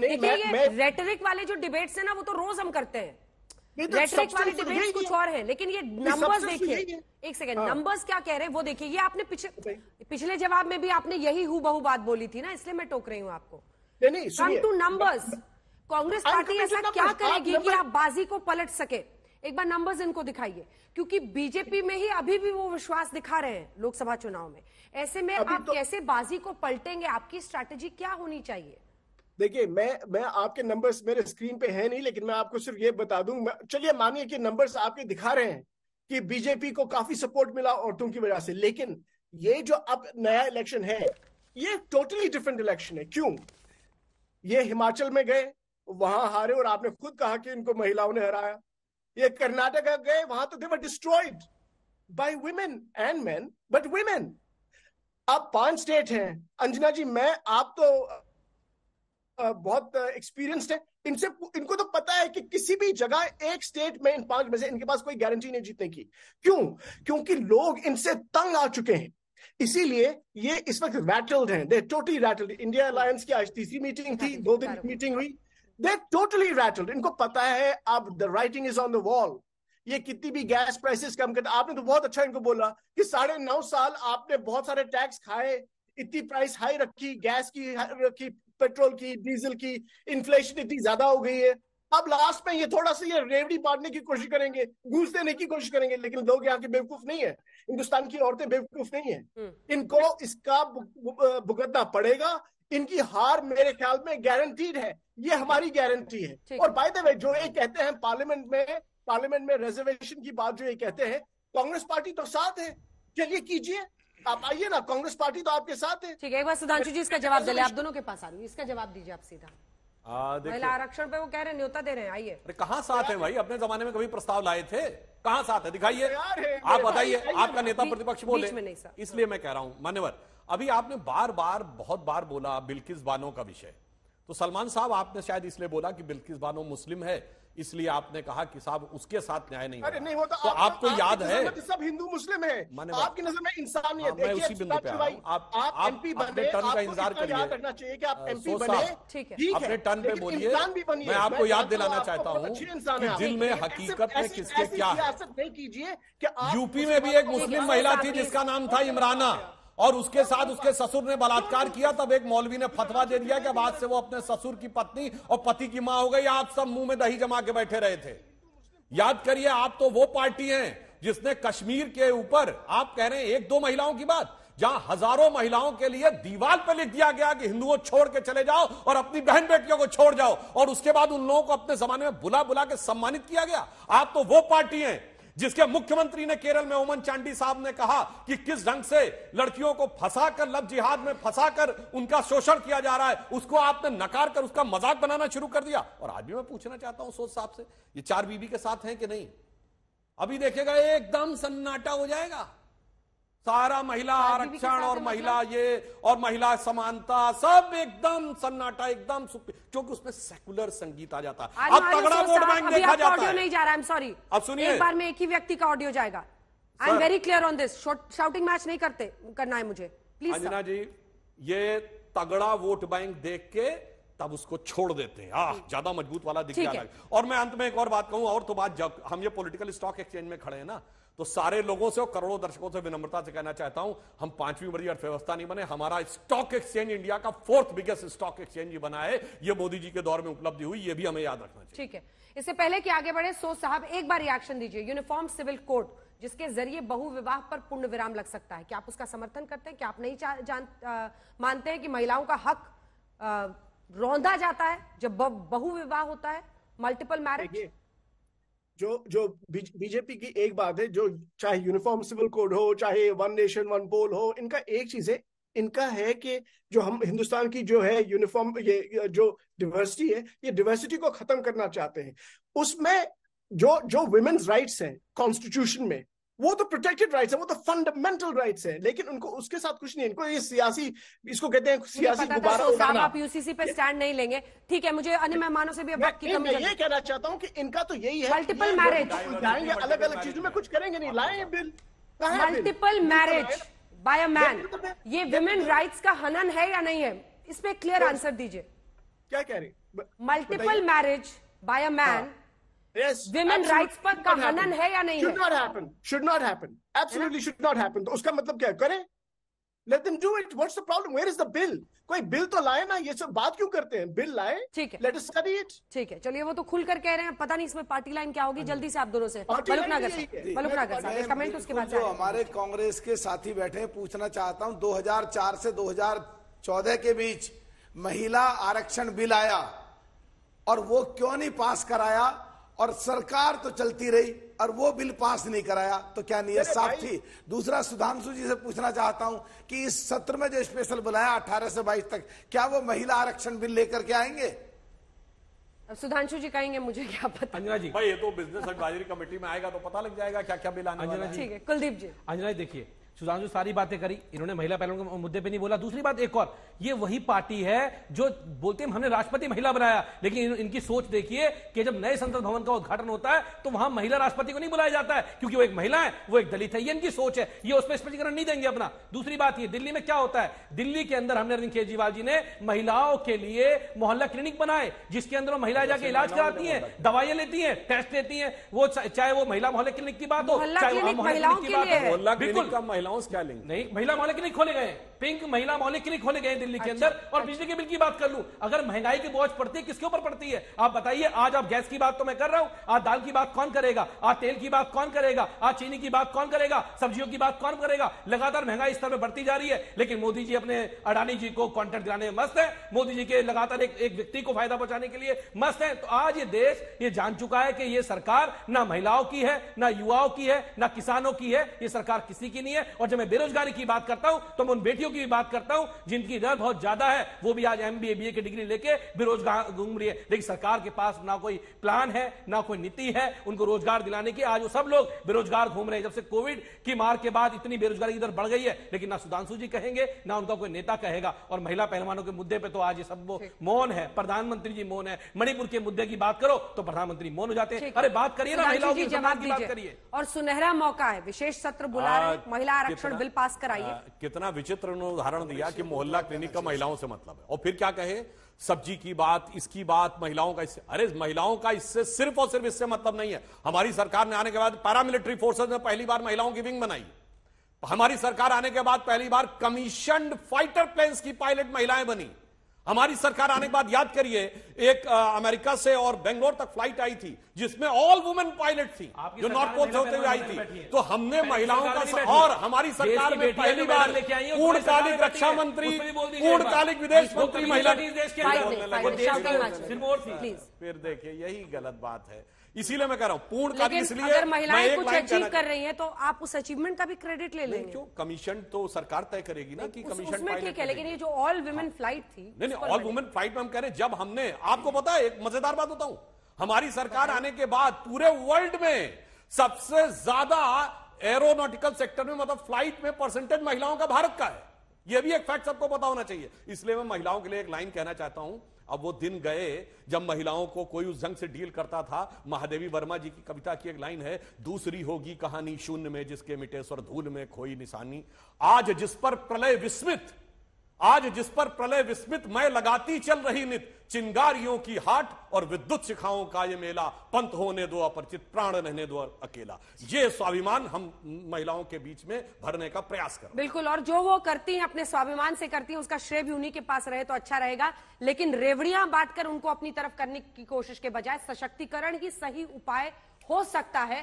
नहीं, देखिए ये मैं रेटरिक वाले जो डिबेट्स है ना वो तो रोज हम करते हैं, नहीं तो रेटरिक वाले substance तो डिबेट्स यही कुछ है। और है, लेकिन ये नंबर्स substance तो यही देखिए, है। एक सेकंड, हाँ। नंबर्स क्या कह रहे हैं वो देखिए। ये आपने बताइए। पिछले जवाब में भी आपने यही हूबहू बात बोली थी ना, इसलिए मैं टोक रही हूं आपको। नहीं कम सुनिए, two numbers, Congress I'm party coming to ऐसा numbers. क्या आप करेगी कि number- आप बाजी को पलट सके? एक बार नंबर्स इनको दिखाइए, क्योंकि बीजेपी में ही अभी भी वो विश्वास दिखा रहे हैं लोकसभा चुनाव में। ऐसे में आप कैसे बाजी को पलटेंगे? आपकी स्ट्रैटेजी क्या होनी चाहिए? देखिए, मैं आपके नंबर्स मेरे स्क्रीन पे है नहीं, लेकिन मैं आपको सिर्फ ये बता दूं, चलिए मानिए कि नंबर्स आपके दिखा रहे हैं कि बीजेपी को काफी सपोर्ट मिला औरतों की वजह से, लेकिन ये जो अब नया इलेक्शन है ये टोटली डिफरेंट इलेक्शन है। क्यों? ये हिमाचल में गए, वहां हारे, और आपने खुद कहा कि इनको महिलाओं ने हराया। ये कर्नाटक गए, वहां तो they were destroyed by women and men, but women. अब 5 स्टेट हैं। अंजना जी, आप तो बहुत एक्सपीरियंस्ड है, इनको तो पता है कि किसी भी जगह एक स्टेट में इन 5 में से इनके पास कोई गारंटी नहीं जीतने की। क्यों? क्योंकि लोग इनसे तंग आ चुके हैं, इसीलिए ये इस वक्त रैटल्ड हैं। दे टोटली रैटल्ड। इंडिया अलायंस की आज तीसरी मीटिंग थी, 2 दिन की मीटिंग हुई। दे टोटली रैटल्ड। इनको पता है अब the writing is on the wall. ये कितनी भी गैस प्राइसेस कम कर, आपने तो बहुत अच्छा इनको बोला कि 9.5 साल आपने बहुत सारे टैक्स खाए, इतनी प्राइस हाई रखी, गैस की रखी, पेट्रोल की, डीजल की, इन्फ्लेशन इतनी ज्यादा हो गई है। अब लास्ट में ये थोड़ा सा ये रेवड़ी बांटने की कोशिश करेंगे, घूस देने की कोशिश करेंगे, लेकिन लोग यहाँ के बेवकूफ नहीं है, हिंदुस्तान की औरतें बेवकूफ नहीं है। इनको इसका भुगतना पड़ेगा। इनकी हार मेरे ख्याल में गारंटीड है, ये हमारी गारंटी है। और बाय द वे, जो ये कहते हैं पार्लियामेंट में रिजर्वेशन की बात जो ये कहते हैं, कांग्रेस पार्टी तो साथ है, चलिए कीजिए, आप आइए ना, कांग्रेस पार्टी तो आपके साथ है। ठीक है, एक बार सुधांशु जी इसका जवाब दे ले, आप दोनों के पास आ रही हूँ, इसका जवाब दीजिए आप सीधा। महिला आरक्षण पे वो कह रहे हैं न्योता दे रहे हैं, आइए। अरे कहाँ साथ है भाई? अपने जमाने में कभी प्रस्ताव लाए थे? कहाँ साथ है? दिखाइए, आप बताइए। आपका नेता प्रतिपक्ष बोले, इसलिए मैं कह रहा हूं मान्यवर, अभी आपने बहुत बार बोला बिल्किस बानो का विषय। तो सलमान साहब, आपने शायद इसलिए बोला कि बिल्किस बानो मुस्लिम है, इसलिए आपने कहा कि साहब उसके साथ न्याय नहीं अरे नहीं होता। तो आपको याद है सब हिंदू मुस्लिम है, आपकी नजर में इंसानियत। मैं उसी बिंदु पे आ रहा हूं। आप एमपी अपने टर्न का इंतजार करिए, याद रखना चाहिए कि आप एमपी बने, ठीक है, अपने टर्न पे बोलिए। मैं आपको याद दिलाना चाहता हूं कि दिल में हकीकत में किसके क्या है। नहीं कीजिए कि यूपी में भी एक मुस्लिम महिला थी जिसका नाम था इमराना, और उसके साथ उसके ससुर ने बलात्कार किया। तब एक मौलवी ने फतवा दे दिया कि बाद से वो अपने ससुर की पत्नी और पति की मां हो गई। आप सब मुंह में दही जमा के बैठे रहे थे। याद करिए, आप तो वो पार्टी हैं जिसने कश्मीर के ऊपर, आप कह रहे हैं 1-2 महिलाओं की बात, जहां हजारों महिलाओं के लिए दीवार पर लिख दिया गया कि हिंदुओं छोड़ के चले जाओ और अपनी बहन बेटियों को छोड़ जाओ, और उसके बाद उन लोगों को अपने जमाने में बुला बुला के सम्मानित किया गया। आप तो वो पार्टी हैं जिसके मुख्यमंत्री ने केरल में ओमन चांडी साहब ने कहा कि किस ढंग से लड़कियों को फंसाकर लव जिहाद में फंसाकर उनका शोषण किया जा रहा है, उसको आपने नकार कर उसका मजाक बनाना शुरू कर दिया। और आज भी मैं पूछना चाहता हूं सोच साहब से, ये 4 बीबी के साथ हैं कि नहीं? अभी देखेगा एकदम सन्नाटा हो जाएगा, सारा महिला आरक्षण और महिला ये और महिला समानता सब एकदम सन्नाटा, एकदम क्योंकि उसमें सेकुलर संगीत आ जाता है। अब तगड़ा वोट बैंक देखा जाता है। ऑडियो नहीं जा रहा है, आई एम सॉरी। अब सुनिए, एक बार में एक ही व्यक्ति का ऑडियो जाएगा। I am very clear on this, shouting match नहीं करना है मुझे, प्लीज। अंजना जी, ये तगड़ा वोट बैंक देख के तब उसको छोड़ देते हैं, ज्यादा मजबूत वाला दिख जाता है। और मैं अंत में एक और बात कहूं, और तो बात, जब हम ये पॉलिटिकल स्टॉक एक्सचेंज में खड़े हैं ना, तो सारे लोगों से और करोड़ों दर्शकों से विनम्रता से कहना चाहता हूं, हम 5वीं बड़ी अर्थव्यवस्था नहीं बने। हमारा स्टॉक एक्सचेंज इंडिया का 4th बिगेस्ट स्टॉक एक्सचेंज ही बना है। ये मोदी जी के दौर में उपलब्धि हुई, ये भी हमें याद रखना चाहिए। ठीक है, इससे पहले कि आगे बढ़े, सो साहब एक बार रिएक्शन दीजिए। यूनिफॉर्म सिविल कोड जिसके जरिए बहु विवाह पर पूर्ण विराम लग सकता है, क्या आप उसका समर्थन करते हैं? क्या आप नहीं मानते हैं कि महिलाओं का हक रौंदा जाता है जब बहु विवाह होता है, मल्टीपल मैरिज? जो बीजेपी की एक बात है, जो चाहे यूनिफॉर्म सिविल कोड हो, चाहे 1 नेशन 1 पोल हो, इनका एक चीज है, इनका है कि जो हम हिंदुस्तान की जो है यूनिफॉर्म, ये जो डिवर्सिटी है, ये डिवर्सिटी को खत्म करना चाहते हैं। उसमें जो वुमेन्स राइट्स हैं कॉन्स्टिट्यूशन में, वो तो प्रोटेक्टेड राइट्स है, वो तो फंडामेंटल राइट्स है, लेकिन उनको उसके साथ कुछ नहीं है। इनको ये सियासी, इसको कहते हैं सियासी गुब्बारा उड़ाना। आप यूसीसी पे स्टैंड नहीं लेंगे, ठीक है, मुझे अन्य मेहमानों से भी वक्त की कमी। मैं ये कहना चाहता हूं कि इनका तो यही है, मल्टीपल मैरिज जाएंगे, अलग अलग चीजों में कुछ करेंगे नहीं, लाए bill. Multiple marriage by a man, ये वुमेन राइट्स का हनन है या नहीं है? इस पे क्लियर आंसर दीजिए। क्या कह रहे? Multiple marriage by a man women rights पर का हनन है या नहीं है? Should not happen. Absolutely should not happen. तो उसका मतलब क्या है? करें, let them do it. What's the problem? Where is the bill? कोई बिल तो लाए ना, ये सब बात क्यों करते हैं? बिल लाए, ठीक है, let us study it. ठीक है, चलिए वो तो खुलकर कह रहे हैं, पता नहीं इसमें पार्टी लाइन क्या होगी। जल्दी से आप दोनों से मलुकनगर साहब कमेंट, उसके बाद जो हमारे कांग्रेस के साथी बैठे हैं, पूछना चाहता हूं, 2004 से 2014 के बीच महिला आरक्षण बिल आया और वो क्यों नहीं पास कराया, और सरकार तो चलती रही और वो बिल पास नहीं कराया, तो क्या नीयत साफ थी? दूसरा, सुधांशु जी से पूछना चाहता हूं कि इस सत्र में जो स्पेशल बुलाया 18 से 22 तक, क्या वो महिला आरक्षण बिल लेकर के आएंगे? अब सुधांशु जी कहेंगे, मुझे क्या पता। अंजना जी, भाई ये तो बिजनेस एडवाइजरी कमेटी में आएगा तो पता लग जाएगा क्या क्या बिल आने वाला है। ठीक है, कुलदीप जी। अंजना जी देखिए, सुधांशु सारी बातें करी, इन्होंने महिला पहलुओं के मुद्दे पे नहीं बोला। दूसरी बात एक और, ये वही पार्टी है जो बोलते हैं हमने राष्ट्रपति महिला बनाया, लेकिन इनकी सोच देखिए कि जब नए संसद भवन का उद्घाटन होता है तो वहां महिला राष्ट्रपति को नहीं बुलाया जाता है, क्योंकि वो एक महिला है, वो एक दलित है। ये इनकी सोच है, ये उस पर स्पष्टीकरण नहीं देंगे अपना। दूसरी बात ये, दिल्ली में क्या होता है, दिल्ली के अंदर हमने अरविंद केजरीवाल जी ने महिलाओं के लिए मोहल्ला क्लिनिक बनाए, जिसके अंदर महिलाएं जाके इलाज कराती हैं, दवाइयां लेती हैं, टेस्ट लेती हैं, वो चाहे वो महिला मोहल्ला क्लिनिक की बात हो, चाहे वो महिलाओं की बात हो। बिल्कुल, महिलाओं से क्या लिंक? नहीं, महिला मोहल्ले क्लिनिक खोले गए, पिंक महिला मोहल्ले क्लिनिक खोले गए दिल्ली के अंदर। और बिजली के बिल की बात कर लूं, अगर महंगाई की बोझ पड़ती है, किसके ऊपर पड़ती है आप बताइए? आज आप गैस की बात तो मैं कर रहा हूं, आज दाल की बात कौन करेगा, आज तेल की बात कौन करेगा, आज चीनी की बात कौन करेगा, सब्जियों की बात कौन करेगा? लगातार महंगाई स्तर में बढ़ती जा रही है, लेकिन मोदी जी अपने अडानी जी को कॉन्ट्रैक्ट दिलाने में मस्त है, मोदी जी के लगातार एक व्यक्ति को फायदा पहुंचाने के लिए मस्त है। तो आज ये देश ये जान चुका है कि ये सरकार ना महिलाओं की है, ना युवाओं की है, ना किसानों की है, ये सरकार किसी की नहीं है। और जब मैं बेरोजगारी की बात करता हूं तो मैं उन बेटियों की भी बात करता हूं जिनकी दर बहुत ज्यादा है, वो भी आज MBA BA की डिग्री लेके बेरोजगार घूम रही है, लेकिन सरकार के पास ना कोई प्लान है, ना कोई नीति है उनको रोजगार दिलाने की। आज वो सब लोग बेरोजगार घूम रहे हैं। जब से कोविड की मार के बाद इतनी बेरोजगारी की दर बढ़ गई है, लेकिन ना सुधांशु जी कहेंगे, ना उनका कोई नेता कहेगा। और महिला पहलवानों के मुद्दे पर तो आज ये सब मौन है, प्रधानमंत्री जी मौन है। मणिपुर के मुद्दे की बात करो तो प्रधानमंत्री मौन हो जाते हैं। अरे बात करिए ना, महिलाओं की बात करिए। और सुनहरा मौका है, विशेष सत्र बुला रहे, महिला आरक्षण बिल पास कराइए। कितना विचित्र उदाहरण दिया कि मोहल्ला क्लिनिक का महिलाओं से मतलब है, और फिर क्या कहे, सब्जी की बात, इसकी बात, महिलाओं का इससे। अरे महिलाओं का इससे सिर्फ और सिर्फ इससे मतलब नहीं है। हमारी सरकार ने आने के बाद पैरामिलिट्री फोर्सेस में पहली बार महिलाओं की विंग बनाई। हमारी सरकार आने के बाद पहली बार कमीशन्ड फाइटर प्लेन्स की पायलट महिलाएं बनी। हमारी सरकार आने के बाद याद करिए, एक अमेरिका से और बेंगलोर तक फ्लाइट आई थी जिसमें ऑल वुमेन पायलट थी, जो नॉर्थ पोल से होते हुए आई थी। तो हमने महिलाओं का, और हमारी सरकार में पहली बार पूर्णकालिक रक्षा मंत्री, पूर्णकालिक विदेश मंत्री महिला। फिर देखिए, यही गलत बात है। इसीलिए मैं कह रहा हूं पूर्णकालिक, इसलिए अगर महिलाएं कुछ अचीव कर रही हैं तो आप उस अचीवमेंट का भी क्रेडिट ले लेंगे। क्यों? कमीशन तो सरकार तय करेगी ना कि कमीशन उसमें ठीक है, लेकिन ये जो ऑल वुमेन फ्लाइट थी, नहीं ऑल वुमेन फ्लाइट में हम कह रहे हैं, जब हमने, आपको पता है एक मजेदार बात बताऊं, हमारी सरकार आने के बाद पूरे वर्ल्ड में सबसे ज्यादा एरोनॉटिकल सेक्टर में, मतलब फ्लाइट में परसेंटेज महिलाओं का भारत का है। यह भी एक फैक्ट सबको पता होना चाहिए। इसलिए मैं महिलाओं के लिए एक लाइन कहना चाहता हूं। अब वो दिन गए जब महिलाओं को कोई उस ढंग से डील करता था। महादेवी वर्मा जी की कविता की एक लाइन है, दूसरी होगी कहानी शून्य में जिसके मिटे स्वर धूल में खोई निशानी। आज जिस पर प्रलय विस्मित मैं लगाती चल रही नित, चिंगारियों की हाट और विद्युत शिखाओं का ये मेला, पंथ होने दो अपरिचित प्राण रहने दो अकेला। ये स्वाभिमान हम महिलाओं के बीच में भरने का प्रयास करें। बिल्कुल, और जो वो करती हैं अपने स्वाभिमान से करती हैं, उसका श्रेय भी उन्हीं के पास रहे तो अच्छा रहेगा। लेकिन रेवड़ियां बांटकर उनको अपनी तरफ करने की कोशिश के बजाय सशक्तिकरण ही सही उपाय हो सकता है।